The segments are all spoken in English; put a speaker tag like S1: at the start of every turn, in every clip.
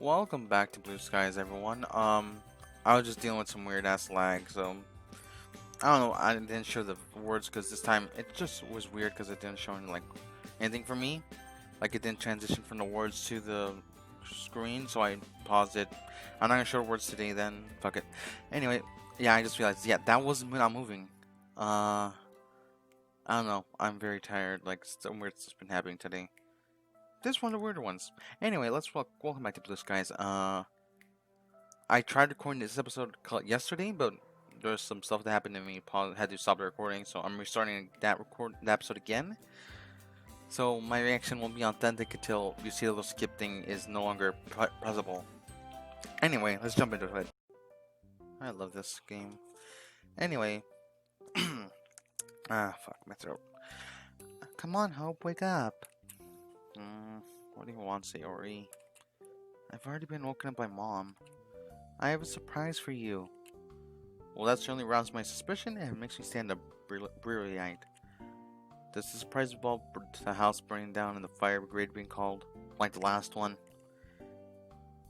S1: Welcome back to Blue Skies, everyone. I was just dealing with some weird ass lag, so I don't know. I didn't show the words because this time it just was weird because it didn't show any, like anything for me. Like it didn't transition from the words to the screen, so I paused it. I'm not gonna show the words today. Then fuck it. Anyway, yeah, I just realized. Yeah, that wasn't me not moving. I don't know. I'm very tired. Like some weird stuff's been happening today. This one of the weirder ones. Anyway, let's welcome back to Blue Skies. I tried recording this episode yesterday, but there's some stuff that happened to me. Had to stop the recording, so I'm restarting that episode again. So my reaction won't be authentic until you see the little skip thing is no longer pressable. Anyway, let's jump into it. I love this game. Anyway, fuck my throat. Come on, Hope, wake up. What do you want, Sayori? I've already been woken up by Mom. I have a surprise for you. Well, that certainly aroused my suspicion and makes me stand up bleary-eyed. Does the surprise involve the house burning down and the fire brigade being called, like the last one?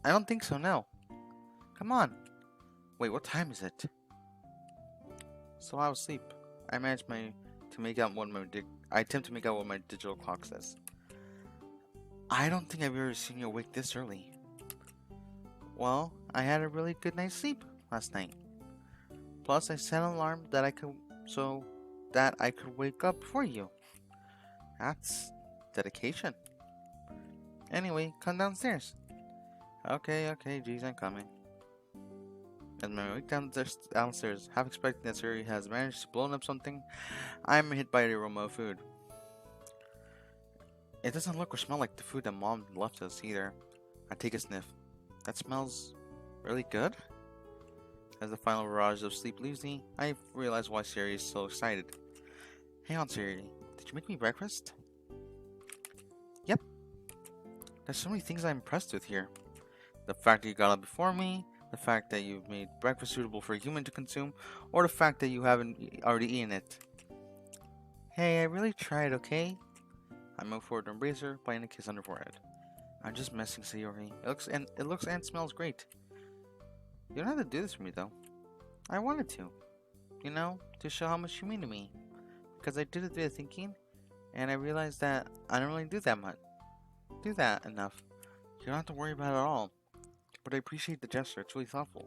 S1: I don't think so, no. Come on. Wait, what time is it? So I was asleep. I attempt to make out what my digital clock says. I don't think I've ever seen you awake this early. Well, I had a really good night's sleep last night. Plus, I set an alarm that I could wake up before you. That's dedication. Anyway, come downstairs. Okay, geez, I'm coming. As my way downstairs, half expecting that Sayori has managed to blow up something, I'm hit by the aroma of food. It doesn't look or smell like the food that Mom left us either. I take a sniff. That smells really good. As the final barrage of sleep leaves me, I realize why Sayori is so excited. Hey on, Sayori, did you make me breakfast? Yep. There's so many things I'm impressed with here. The fact that you got up before me, the fact that you've made breakfast suitable for a human to consume, or the fact that you haven't already eaten it. Hey, I really tried, okay? I move forward to embrace her, biting a kiss on her forehead. I'm just messing, Sayori. It looks and smells great. You don't have to do this for me, though. I wanted to. You know, to show how much you mean to me. Because I did a bit of thinking, and I realized that I don't really do that enough. You don't have to worry about it at all. But I appreciate the gesture, it's really thoughtful.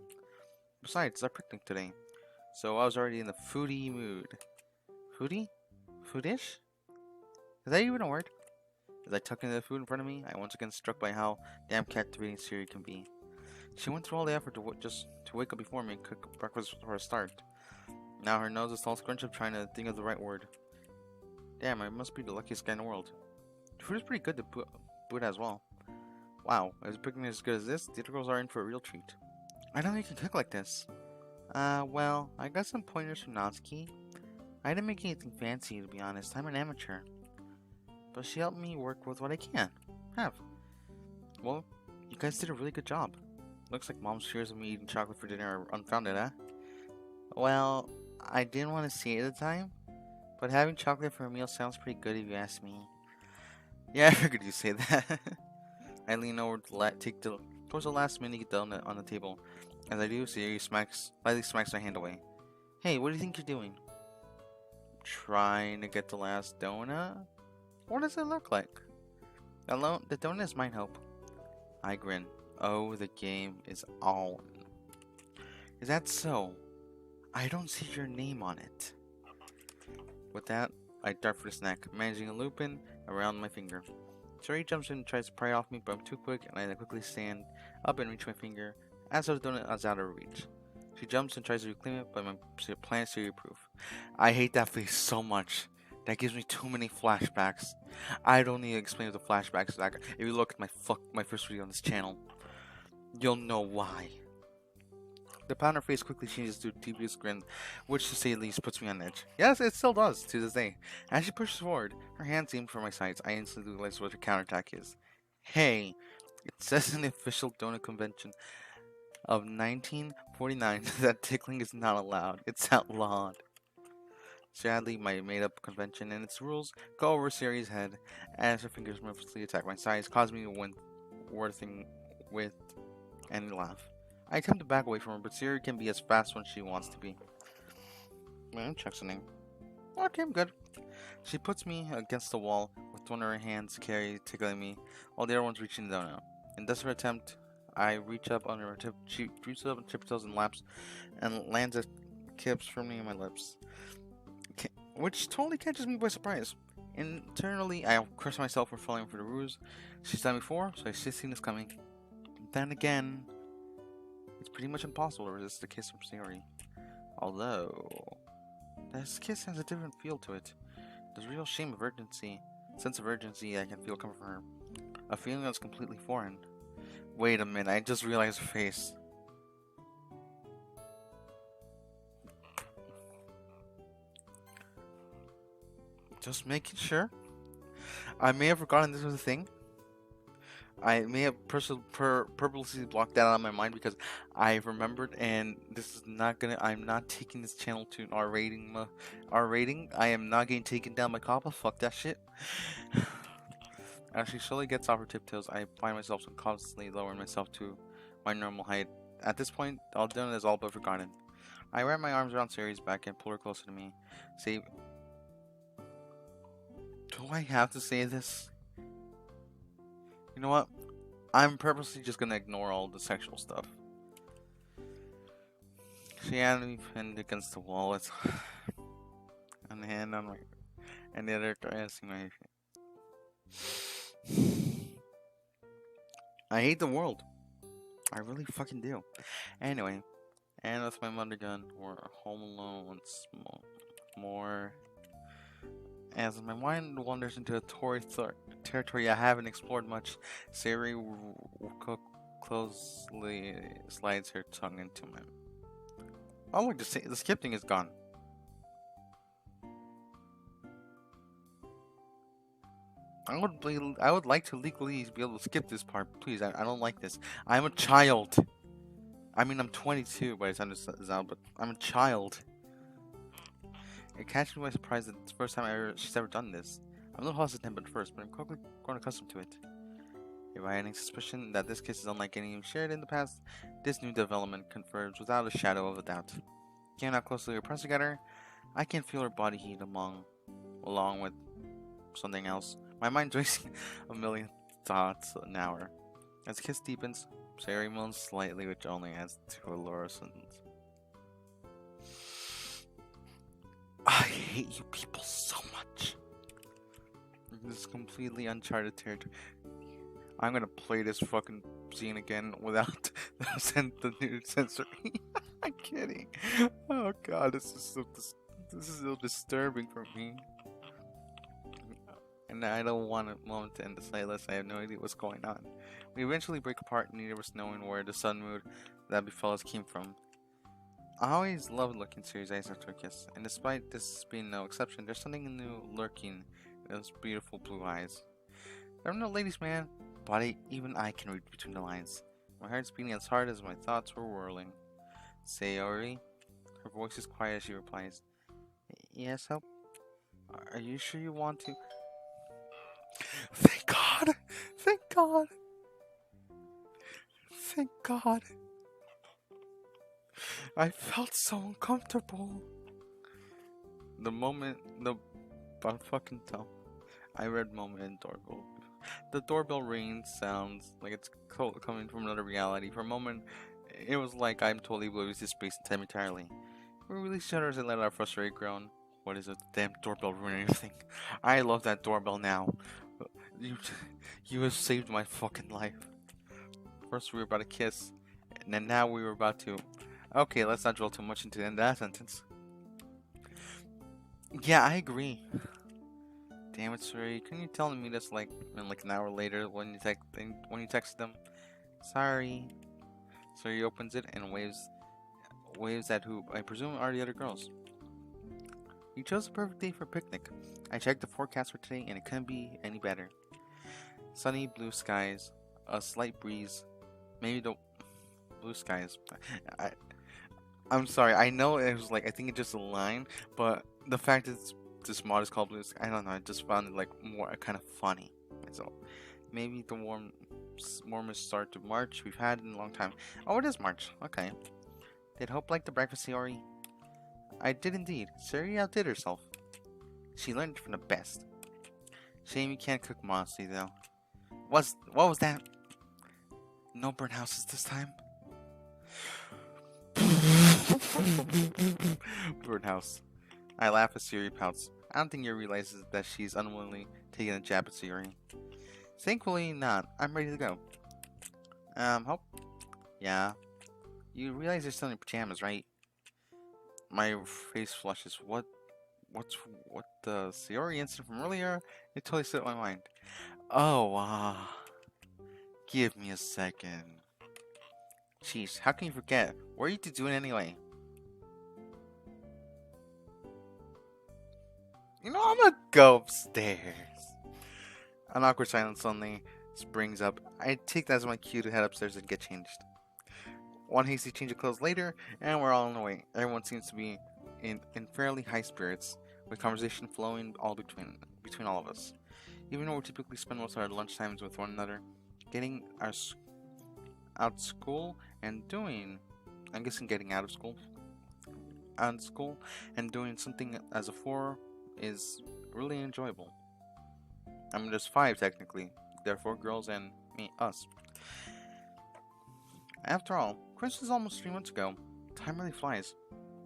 S1: Besides, it's our picnic today. So I was already in the foodie mood. Foodie? Foodish? Is that even a word? As I tuck into the food in front of me, I once again struck by how damn captivating Sayori can be. She went through all the effort just to wake up before me and cook breakfast for a start. Now her nose is all scrunched up trying to think of the right word. Damn, I must be the luckiest guy in the world. The food is pretty good to boot as well. Wow, if it's picking as good as this, the other girls are in for a real treat. I don't know you can cook like this. Well, I got some pointers from Natsuki. I didn't make anything fancy, to be honest. I'm an amateur. But she helped me work with what I can. Well, you guys did a really good job. Looks like Mom's fears of me eating chocolate for dinner are unfounded, huh? Well, I didn't want to say it at the time, but having chocolate for a meal sounds pretty good if you ask me. Yeah, I figured you'd say that. I lean over to towards the last mini donut on the table. As I do, Sayori lightly smacks my hand away. Hey, what do you think you're doing? Trying to get the last donut? What does it look like? The donut is mine, Hope. I grin. Oh, the game is on. Is that so? I don't see your name on it. With that, I dart for the snack, managing a looping around my finger. Sayori jumps in and tries to pry off me, but I'm too quick, and I quickly stand up and reach my finger, as though the donut is out of reach. She jumps and tries to reclaim it, but my plan is Sayori-proof. I hate that face so much. That gives me too many flashbacks. I don't need to explain the flashbacks. Like, if you look at my first video on this channel, you'll know why. The pound her face quickly changes to a devious grin, which to say the least puts me on edge. Yes, it still does, to this day. As she pushes forward, her hands aim for my sides, I instantly realize what her counterattack is. Hey, it says in the official donut convention of 1949 that tickling is not allowed. It's outlawed. Sadly, my made-up convention and its rules go over Sayori's head as her fingers mercilessly attack my sides, causing me to with any laugh. I attempt to back away from her, but Sayori can be as fast when she wants to be. Man, check something. Okay, I'm good. She puts me against the wall with one of her hands tickling me, while the other one's reaching down. In desperate attempt, I reach up under her she reaches up on tiptoes and laps, and lands a kiss firmly in my lips, which totally catches me by surprise. Internally, I curse myself for falling for the ruse. She's done before, so I should seen this coming. Then again, it's pretty much impossible to resist a kiss from Sayori. Although, this kiss has a different feel to it. There's a real sense of urgency I can feel coming from her. A feeling that's completely foreign. Wait a minute, I just realized her face. Just making sure. I may have forgotten this was a thing. I may have purposely blocked that out of my mind because I remembered, and this is not gonna. I'm not taking this channel to an R rating. I am not getting taken down by Kappa. Fuck that shit. As she slowly gets off her tiptoes, I find myself constantly lowering myself to my normal height. At this point, all done is all but forgotten. I wrap my arms around Sayori's back and pull her closer to me. Say, do I have to say this? You know what? I'm purposely just gonna ignore all the sexual stuff. She had me pinned against the wall. It's one hand on my, and the other caressing my face. I hate the world. I really fucking do. Anyway, and with my mother gun, we're home alone once more. As my mind wanders into a territory I haven't explored much, Sayori closely slides her tongue into my... Oh look, the skip thing is gone. I would like to legally be able to skip this part, please. I don't like this. I'm a child. I mean, I'm 22 by the time this is out, but I'm a child. It catches me by surprise that it's the first time she's ever done this. I'm a little hesitant at first, but I'm quickly growing accustomed to it. If I had any suspicion that this case is unlike any we've shared in the past, this new development confirms without a shadow of a doubt. Given how closely we're pressed together, I can feel her body heat along with something else. My mind's racing a million thoughts an hour. As the kiss deepens, Sayori moans slightly, which only adds to Alora's sentence. I hate you people so much. This is completely uncharted territory. I'm gonna play this fucking scene again without the new censoring. I'm kidding. Oh god, this is so disturbing for me. And I don't want a moment to end the playlist. I have no idea what's going on. We eventually break apart, neither of us knowing where the sudden mood that befell us came from. I always loved looking Sayori's eyes after a kiss, and despite this being no exception, there's something new lurking in those beautiful blue eyes. I'm no ladies' man, but even I can read between the lines. My heart's beating as hard as my thoughts were whirling. Sayori? Her voice is quiet as she replies, yes, help? Are you sure you want to? Thank God! Thank God! Thank God! I felt so uncomfortable. I read moment in doorbell. The doorbell ring sounds like it's coming from another reality. For a moment, it was like I'm totally oblivious to space and time entirely. We released each other as I let out a frustrated groan. What is a damn doorbell ruining everything? I love that doorbell now. You have saved my fucking life. First we were about to kiss, and then now we were about to... Okay, let's not dwell too much into the end of that sentence. Yeah, I agree. Damn it, Sayori. Couldn't you tell me this like an hour later when you texted them? Sorry. Sayori opens it and waves at who I presume are the other girls. You chose the perfect day for a picnic. I checked the forecast for today and it couldn't be any better. Sunny blue skies, a slight breeze, maybe the blue skies. I'm sorry, I know it was like, I think it's just a line, but the fact that this mod is called Blue Sky, I don't know, I just found it like more kind of funny. So maybe the warm warmest start to March we've had in a long time. Oh, it is March. Okay. Did Hope like the breakfast, Sayori? I did indeed. Sayori outdid herself. She learned from the best. Shame you can't cook modestly, though. What was that? No burnt houses this time? Burnt house. I laugh as Sayori pouts. I don't think Yuri realizes that she's unwillingly taking a jab at Sayori. Thankfully not. I'm ready to go. Hope? Yeah. You realize you're still in your pajamas, right? My face flushes. What the Sayori incident from earlier? It totally slipped my mind. Oh, give me a second. Jeez, how can you forget? What are you two doing anyway? You know, I'm gonna go upstairs. An awkward silence suddenly springs up. I take that as my cue to head upstairs and get changed. One hasty change of clothes later, and we're all on the way. Everyone seems to be in fairly high spirits, with conversation flowing all between all of us. Even though we typically spend most of our lunch times with one another, getting our out of school and doing, I'm guessing getting out of school, and doing something as a four is really enjoyable. I mean, there's 5 technically. There are 4 girls and us. After all, Christmas is almost 3 months ago. Time really flies.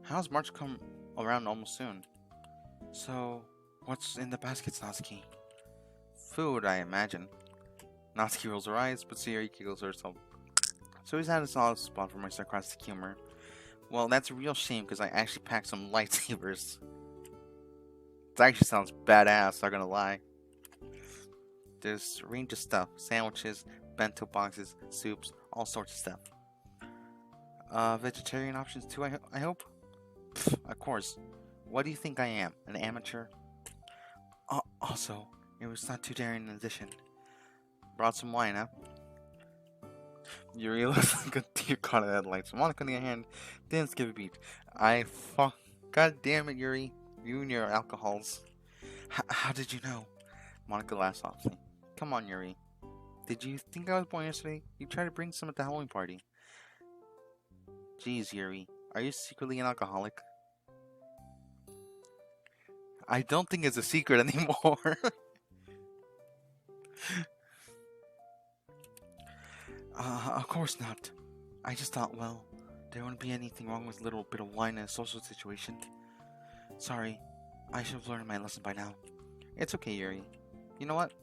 S1: How's March come around almost soon? So, what's in the baskets, Natsuki? Food, I imagine. Natsuki rolls her eyes, but Sayori giggles herself. So he's had a solid spot for my sarcastic humor. Well, that's a real shame because I actually packed some lightsabers. It actually sounds badass, not gonna lie. There's a range of stuff. Sandwiches, bento boxes, soups, all sorts of stuff. Vegetarian options too, I hope? Pfft, of course. What do you think I am? An amateur? Also, it was not too daring in addition. Brought some wine, huh? Yuri looks like a deer caught in headlights. Monica, on the other hand, didn't skip a beat. God damn it, Yuri. You and your alcohols. How did you know? Monica laughs softly. Come on, Yuri. Did you think I was born yesterday? You tried to bring some at the Halloween party. Jeez, Yuri. Are you secretly an alcoholic? I don't think it's a secret anymore. Of course not. I just thought, well, there wouldn't be anything wrong with a little bit of wine in a social situation. Sorry, I should have learned my lesson by now. It's okay, Yuri. You know what?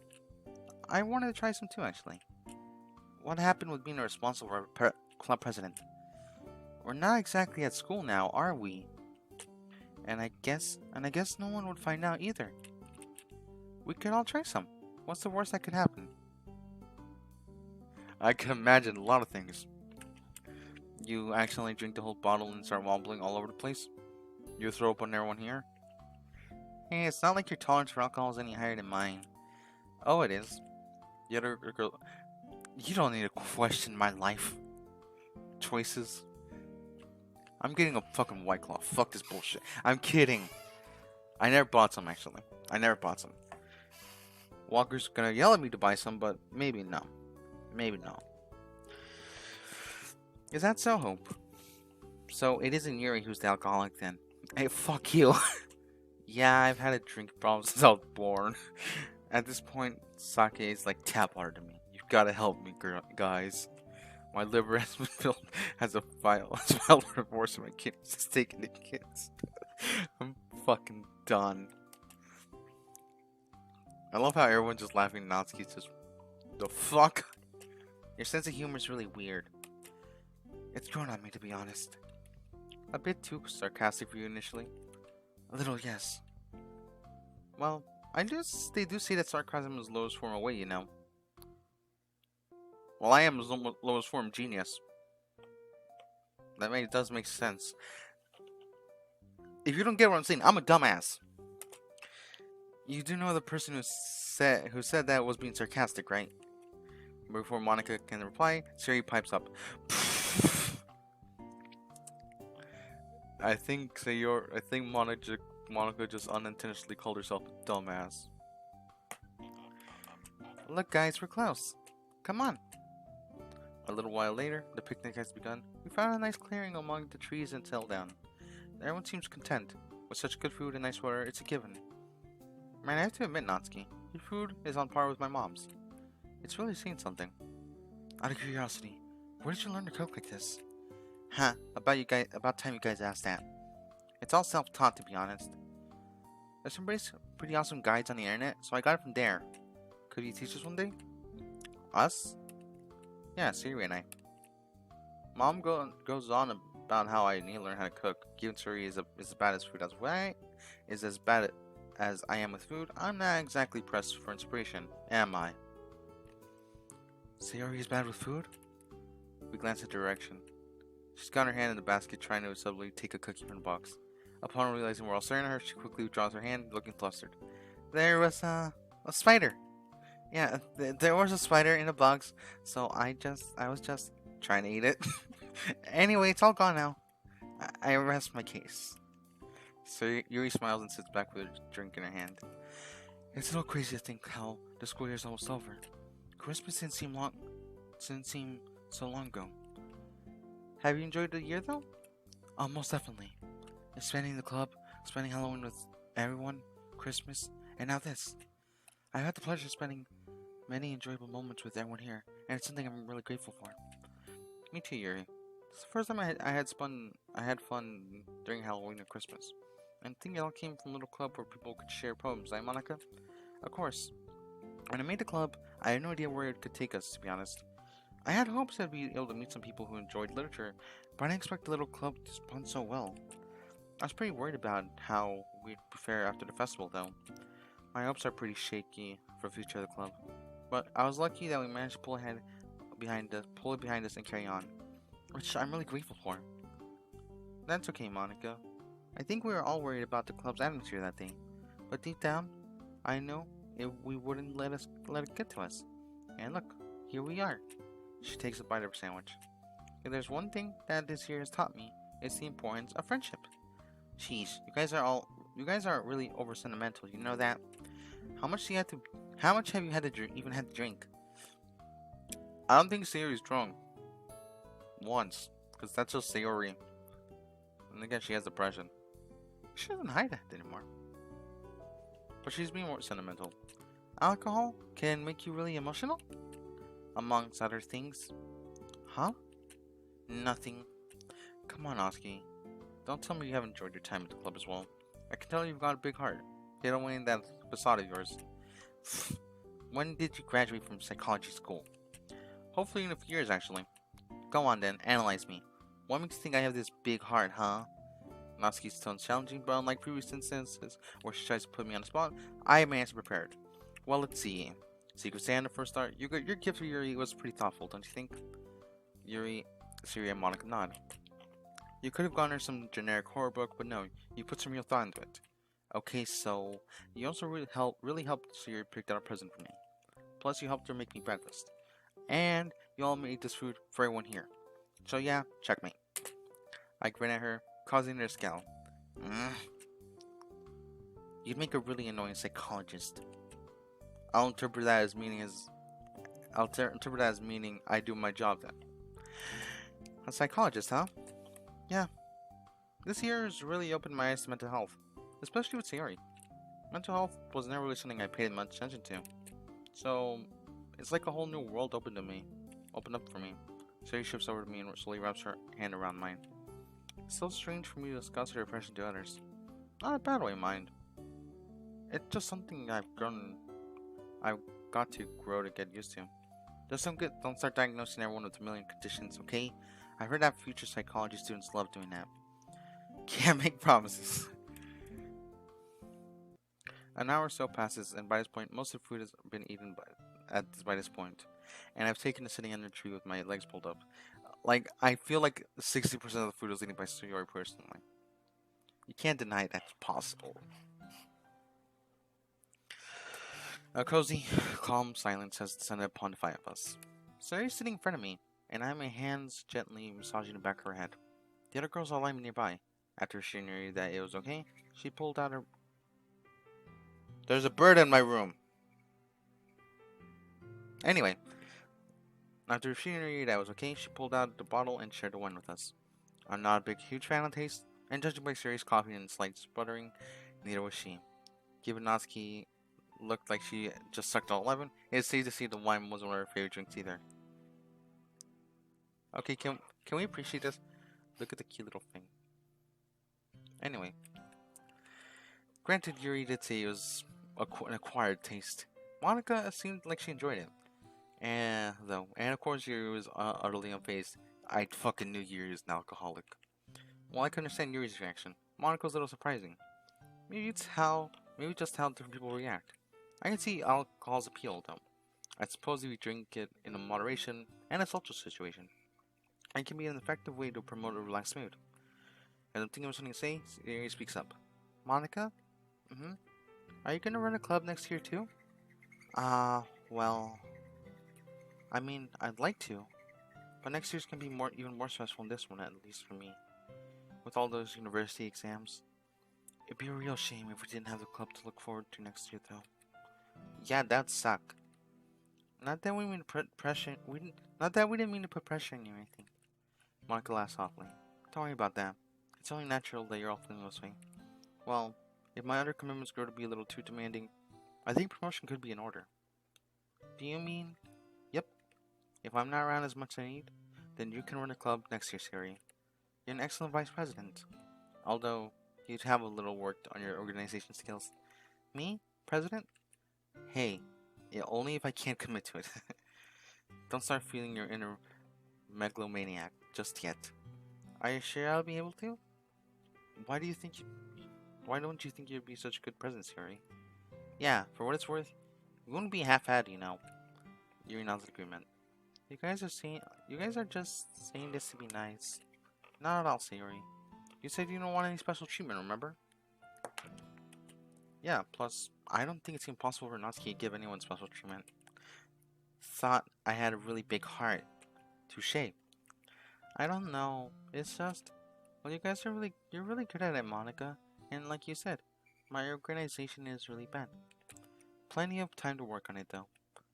S1: I wanted to try some too, actually. What happened with being a responsible club president? We're not exactly at school now, are we? And I guess no one would find out either. We could all try some. What's the worst that could happen? I can imagine a lot of things. You accidentally drink the whole bottle and start wobbling all over the place? You throw up on everyone here? Hey, it's not like your tolerance for alcohol is any higher than mine. Oh, it is. The other girl... You don't need to question my life choices. I'm getting a fucking White Claw. Fuck this bullshit. I'm kidding. I never bought some, actually. I never bought some. Walker's gonna yell at me to buy some, but maybe no. Maybe no. Is that so, Hope? So it isn't Yuri who's the alcoholic then? Hey, fuck you. Yeah, I've had a drink problem since I was born. At this point, sake is like tap water to me. You've gotta help me, guys. My liver has been filled as a file for divorce and my kidneys is taking the kids. I'm fucking done. I love how everyone's just laughing. Natsuki's just, the fuck? Your sense of humor is really weird. It's grown on me, to be honest. A bit too sarcastic for you initially. A little, yes. Well, they do say that sarcasm is lowest form of way, you know. Well, I am lowest form genius. That does make sense. If you don't get what I'm saying, I'm a dumbass. You do know the person who said that was being sarcastic, right? Before Monica can reply, Sayori pipes up. I think Monica just unintentionally called herself a dumbass. Look, guys, we're close. Come on, A little while later, the picnic has begun. We found a nice clearing among the trees and settled down. Everyone seems content. With such good food and nice weather, it's a given. Man, I have to admit, Natsuki, your food is on par with my mom's. It's really saying something. Out of curiosity, where did you learn to cook like this? Huh, about time you guys asked that. It's all self-taught, to be honest. There's some pretty awesome guides on the internet, so I got it from there. Could you teach us one day? Us? Yeah, Sayori and I. Mom goes on about how I need to learn how to cook. Given Sayori is as bad as food as bad as I am with food, I'm not exactly pressed for inspiration, am I? Sayori is bad with food? We glance in direction. She's got her hand in the basket, trying to subtly take a cookie from the box. Upon realizing we're all staring at her, she quickly withdraws her hand, looking flustered. There was a spider. Yeah, there was a spider in the box, so I was just trying to eat it. Anyway, it's all gone now. I rest my case. So Yuri smiles and sits back with a drink in her hand. It's a little crazy to think how the school year's almost over. Christmas didn't seem so long ago. Have you enjoyed the year though? Oh, most definitely. Spending the club, spending Halloween with everyone, Christmas, and now this. I've had the pleasure of spending many enjoyable moments with everyone here, and it's something I'm really grateful for. Me too, Yuri. It's the first time I had fun during Halloween or Christmas. And I think it all came from a little club where people could share poems, right, Monica? Of course. When I made the club, I had no idea where it could take us, to be honest. I had hopes I'd be able to meet some people who enjoyed literature, but I didn't expect the little club to respond so well. I was pretty worried about how we'd fare after the festival, though. My hopes are pretty shaky for the future of the club, but I was lucky that we managed to pull it behind us and carry on, which I'm really grateful for. That's okay, Monica. I think we were all worried about the club's atmosphere that day, but deep down, I know we wouldn't let it get to us. And look, here we are. She takes a bite of her sandwich. If there's one thing that this year has taught me, it's the importance of friendship. Jeez, you guys are really over sentimental. You know that? How much have you had to even had to drink? I don't think Sayori's drunk. Once, because that's just Sayori. And again, she has depression. She doesn't hide that anymore. But she's being more sentimental. Alcohol can make you really emotional? Amongst other things. Huh? Nothing. Come on, Oski. Don't tell me you haven't enjoyed your time at the club as well. I can tell you've got a big heart. Get away in that facade of yours. When did you graduate from psychology school? Hopefully in a few years, actually. Go on then, analyze me. What makes you think I have this big heart, huh? Natsuki's tone's challenging, but unlike previous instances where she tries to put me on the spot, I have my answer prepared. Well, let's see. Secret Santa for a start. Your gift for Yuri was pretty thoughtful, don't you think? Yuri, Sayori, and Monica nod. You could have gone her some generic horror book, but no, you put some real thought into it. Okay, so you also really helped Sayori pick out a present for me. Plus, you helped her make me breakfast, and you all made this food for everyone here. So yeah, checkmate. I grin at her, causing her to scowl. You'd make a really annoying psychologist. I'll interpret that as meaning I do my job then. A psychologist, huh? Yeah. This year has really opened my eyes to mental health, especially with Sayori. Mental health was never really something I paid much attention to. So, it's like a whole new world opened up for me. Sayori shifts over to me and slowly wraps her hand around mine. It's so strange for me to discuss her depression to others. Not a bad way, mind. It's just something I've got to grow to get used to. Don't start diagnosing everyone with a million conditions, okay? I heard that future psychology students love doing that. Can't make promises. An hour or so passes, and by this point, most of the food has been eaten by this point. And I've taken to sitting under a tree with my legs pulled up. Like, I feel like 60% of the food was eaten by Sayori personally. You can't deny that's possible. A cozy, calm silence has descended upon the five of us. Sayori's sitting in front of me, and I have my hands gently massaging the back of her head. The other girls all lying nearby. After assuring her that it was okay, she pulled out her... There's a bird in my room! Anyway, After reassuring that was okay, she pulled out the bottle and shared the wine with us. I'm not a huge fan of taste, and judging by Sayori's coffee and slight sputtering, neither was she. Given Natsuki looked like she just sucked all 11, it's safe to see the wine wasn't one of her favorite drinks either. Okay, can we appreciate this? Look at the cute little thing. Anyway, granted, Yuri did say it was an acquired taste. Monica seemed like she enjoyed it. And of course Yuri was utterly unfazed. I fucking knew Yuri was an alcoholic. Well, I can understand Yuri's reaction. Monica was a little surprising. Maybe just how different people react. I can see alcohol's appeal, though. I suppose if you drink it in a moderation and a social situation, it can be an effective way to promote a relaxed mood. As I'm thinking of something to say, Yuri speaks up. Monica? Mm-hmm. Are you gonna run a club next year too? Well, I mean, I'd like to, but next year's gonna be even more stressful than this one, at least for me. With all those university exams. It'd be a real shame if we didn't have the club to look forward to next year, though. Yeah, that'd suck. Not that we mean to put pressure. Not that we didn't mean to put pressure on you or anything. Monica laughed softly. Don't worry about that. It's only natural that you're all feeling this way. Well, if my other commitments grow to be a little too demanding, I think promotion could be in order. Do you mean? Yep. If I'm not around as much as I need, then you can run a club next year, Sayori. You're an excellent vice president. Although, you'd have a little work on your organization skills. Me? President? Hey, yeah, only if I can't commit to it. Don't start feeling your inner megalomaniac just yet. Are you sure I'll be able to? Why don't you think you'd be such a good president, Sayori? Yeah, for what it's worth, you wouldn't be half-had, you know. Yuri nods agreement. You guys are just saying this to be nice. Not at all, Sayori. You said you don't want any special treatment, remember? Yeah, plus, I don't think it's impossible for Natsuki to give anyone special treatment. Thought I had a really big heart. Touché. I don't know. It's just, well, you're really good at it, Monica. And like you said, my organization is really bad. Plenty of time to work on it, though.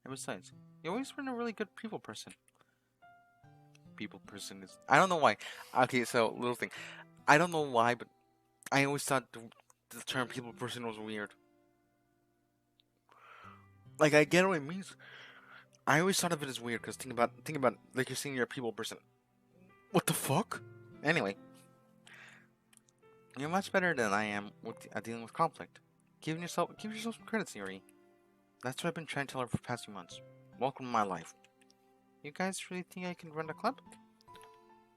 S1: And besides, you always been a really good people person. People person is, I don't know why. Okay, so, little thing. I don't know why, but I always thought the term people person was weird. Like, I get what it means. I always thought of it as weird because think about like you're saying you're a people person. What the fuck? Anyway, you're much better than I am with dealing with conflict. Give yourself some credit, Sayori. That's what I've been trying to tell her for the past few months. Welcome to my life. You guys really think I can run a club?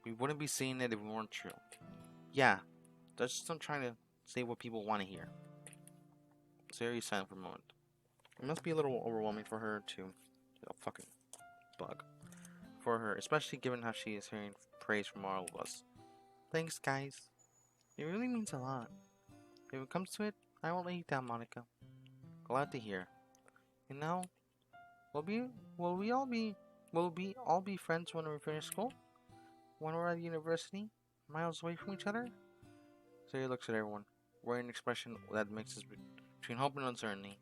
S1: We wouldn't be saying it if we weren't true. Yeah, that's just I'm trying to say what people want to hear. Sayori silent for a moment. It must be a little overwhelming for her to, fucking bug. For her, especially given how she is hearing praise from all of us. Thanks, guys. It really means a lot. If it comes to it, I won't let you down, Monica. Glad to hear. You know, will we all be friends when we finish school? When we're at university, miles away from each other? Sayori looks at everyone, wearing an expression that mixes between hope and uncertainty.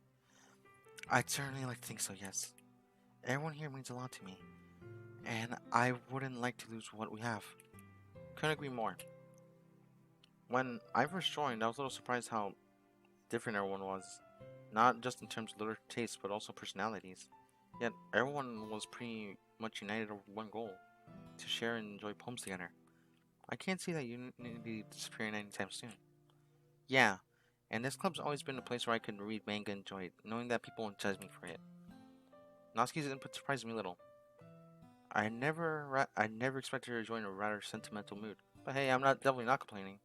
S1: I'd certainly like to think so, yes. Everyone here means a lot to me, and I wouldn't like to lose what we have. Couldn't agree more. When I first joined, I was a little surprised how different everyone was. Not just in terms of literature tastes, but also personalities. Yet, everyone was pretty much united over one goal. To share and enjoy poems together. I can't see that unity disappearing anytime soon. Yeah, and this club's always been a place where I could read manga and enjoy it, knowing that people won't judge me for it. Natsuki's input surprised me a little. I never expected her to join a rather sentimental mood. But hey, I'm definitely not complaining.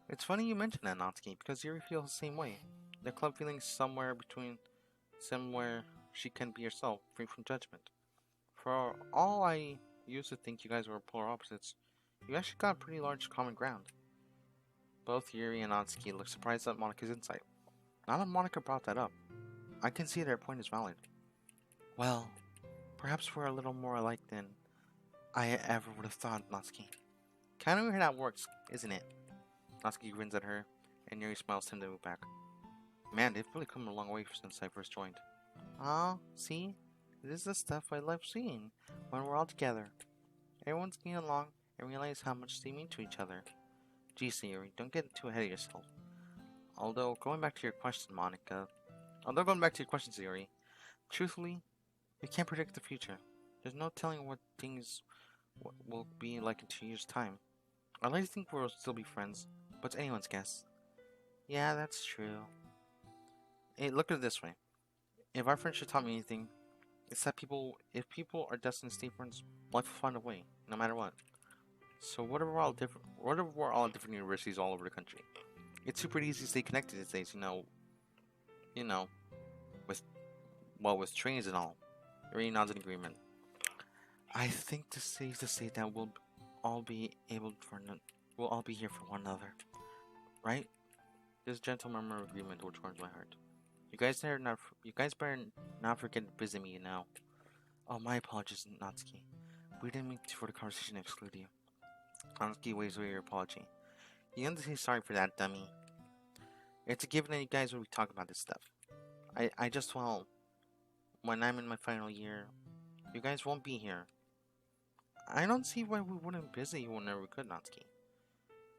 S1: It's funny you mention that, Natsuki, because Yuri feels the same way. The club feeling somewhere she can be herself, free from judgment. For all I used to think you guys were polar opposites, you actually got a pretty large common ground. Both Yuri and Natsuki look surprised at Monika's insight. Now that Monika brought that up, I can see their point is valid. Well, perhaps we're a little more alike than I ever would have thought, Natsuki. Kinda weird how that works, isn't it? Natsuki grins at her, and Yuri smiles timidly back. Man, they've really come a long way since I first joined. See? This is the stuff I love seeing when we're all together. Everyone's getting along and realize how much they mean to each other. Gee, Sayori, don't get too ahead of yourself. Although, going back to your question, Sayori, truthfully, we can't predict the future. There's no telling what things will be like in 2 years' time. I like to think we'll still be friends, but it's anyone's guess. Yeah, that's true. Hey, look at it this way. If our friendship taught me anything, it's that if people are destined to stay friends, life will find a way, no matter what. So what if we're all at different universities all over the country? It's super easy to stay connected these days, you know, with with trains and all. Everybody nods in agreement. I think it's safe to say that all be able for we'll all be here for one another, right? This gentle murmur of agreement which warms my heart. You guys better not forget to visit me now. Oh, my apologies, Natsuki. We didn't mean for the conversation to exclude you. Natsuki waves away your apology. You have to say sorry for that, dummy. It's a given that you guys will be talking about this stuff. I just, well, when I'm in my final year, you guys won't be here. I don't see why we wouldn't visit you whenever we could, Natsuki.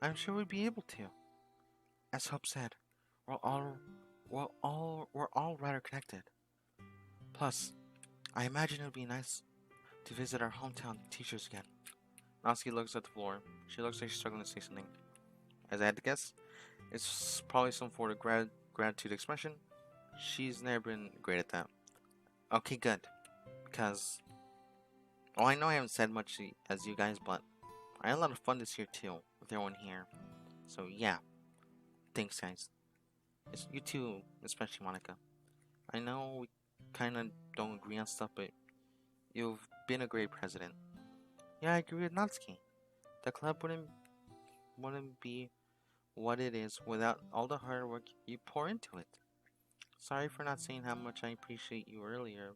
S1: I'm sure we'd be able to. As Hope said, we're all rather connected. Plus, I imagine it would be nice to visit our hometown teachers again. Natsuki looks at the floor. She looks like she's struggling to say something. As I had to guess, it's probably some sort of gratitude expression. She's never been great at that. Okay, good. Because, well, I know I haven't said much as you guys, but I had a lot of fun this year too, with everyone here. So yeah, thanks guys. It's you too, especially Monica. I know we kinda don't agree on stuff, but you've been a great president. Yeah, I agree with Natsuki. The club wouldn't be what it is without all the hard work you pour into it. Sorry for not saying how much I appreciate you earlier.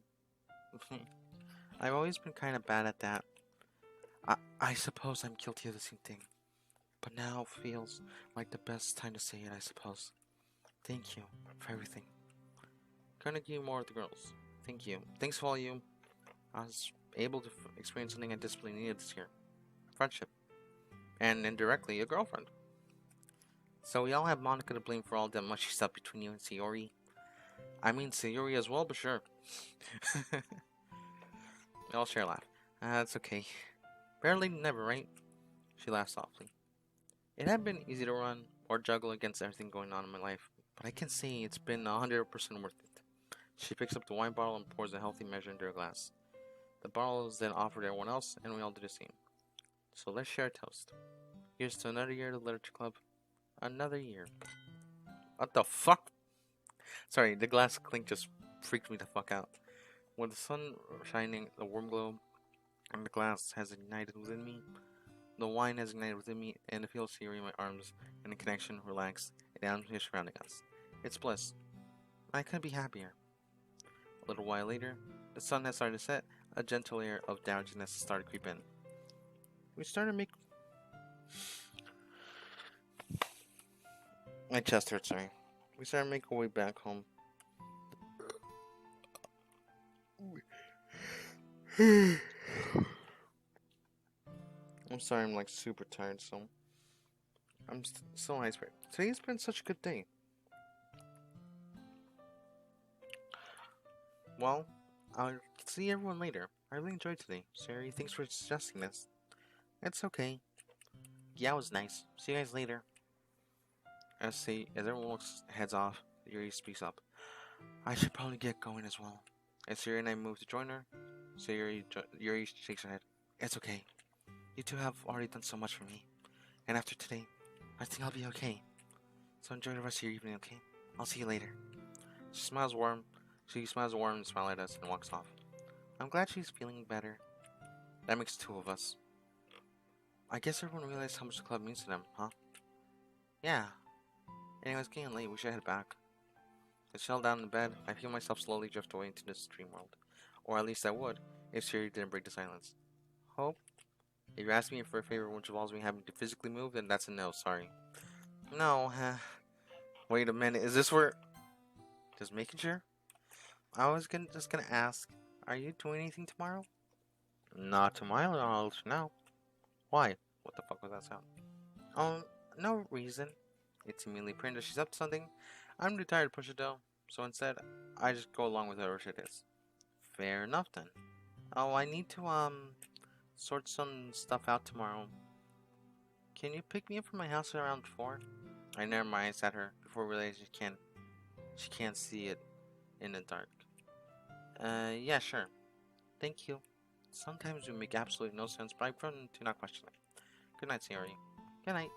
S1: I've always been kind of bad at that. I suppose I'm guilty of the same thing. But now feels like the best time to say it, I suppose. Thank you for everything. Gonna give more of the girls. Thank you. Thanks for all you. I was able to experience something I desperately needed this year. Friendship. And indirectly, a girlfriend. So we all have Monica to blame for all that mushy stuff between you and Sayori. I mean Sayori as well, but sure. We all share a laugh. That's okay. Barely never, right? She laughed softly. It hadn't been easy to run or juggle against everything going on in my life, but I can say it's been 100% worth it. She picks up the wine bottle and pours a healthy measure into her glass. The bottle is then offered to everyone else, and we all do the same. So let's share a toast. Here's to another year of the Literature Club. Another year. What the fuck? Sorry, the glass clink just freaked me the fuck out. With the sun shining, the warm glow, and the glass has ignited within me, the wine has ignited within me, and the feel of Sayori in my arms, and the connection relaxed, and atmosphere surrounding us. It's bliss. I couldn't be happier. A little while later, the sun had started to set, a gentle air of drowsiness started to creep in. We started to make... My chest hurts, sorry. We started to make our way back home. I'm sorry, I'm like super tired, so I'm so high spirit. Today's been such a good day. Well, I'll see everyone later. I really enjoyed today. Sayori, thanks for suggesting this. It's okay. Yeah, it was nice. See you guys later. As everyone heads off, Yuri speaks up. I should probably get going as well. As Sayori and I move to join her, Yuri shakes her head. It's okay. You two have already done so much for me. And after today, I think I'll be okay. So enjoy the rest of your evening, okay? I'll see you later. She smiles warm and smiles at us and walks off. I'm glad she's feeling better. That makes two of us. I guess everyone realized how much the club means to them, huh? Yeah. Anyway, it's getting late. We should head back. I settle down in bed. I feel myself slowly drift away into this dream world. Or at least I would, if Sayori didn't break the silence. Hope? If you ask me for a favor which involves me having to physically move, then that's a no, sorry. No, wait a minute, is this where... Just making sure? I was just gonna ask, Are you doing anything tomorrow? Not to my knowledge, no. Why? What the fuck was that sound? No reason. It's immediately apparent that she's up to something. I'm too tired to push it though, so instead, I just go along with whatever shit is. Fair enough then. Oh, I need to, sort some stuff out tomorrow. Can you pick me up from my house around 4? I narrow my eyes at her before realizing she can't see it in the dark. Yeah, sure. Thank you. Sometimes you make absolutely no sense, but I've grown to not question it. Good night, Sayori. Good night.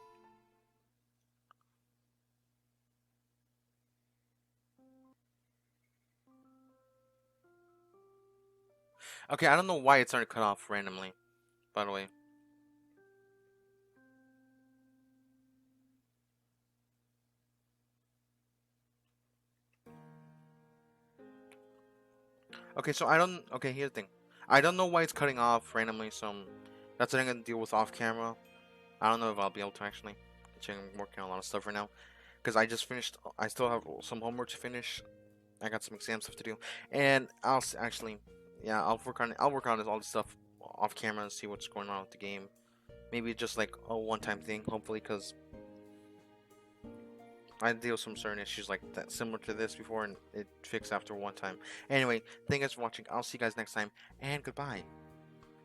S1: Okay, I don't know why it started cut off randomly, by the way. Okay, so I don't. Okay, here's the thing. I don't know why it's cutting off randomly, so that's what I'm gonna deal with off camera. I don't know if I'll be able to actually. I'm working on a lot of stuff right now because I just finished. I still have some homework to finish. I got some exam stuff to do, and I'll actually, yeah, I'll work on. I'll work on all this stuff off camera and see what's going on with the game. Maybe just like a one-time thing, hopefully, because I deal with some certain issues like that similar to this before, and it fixed after one time. Anyway, thank you guys for watching. I'll see you guys next time, and goodbye.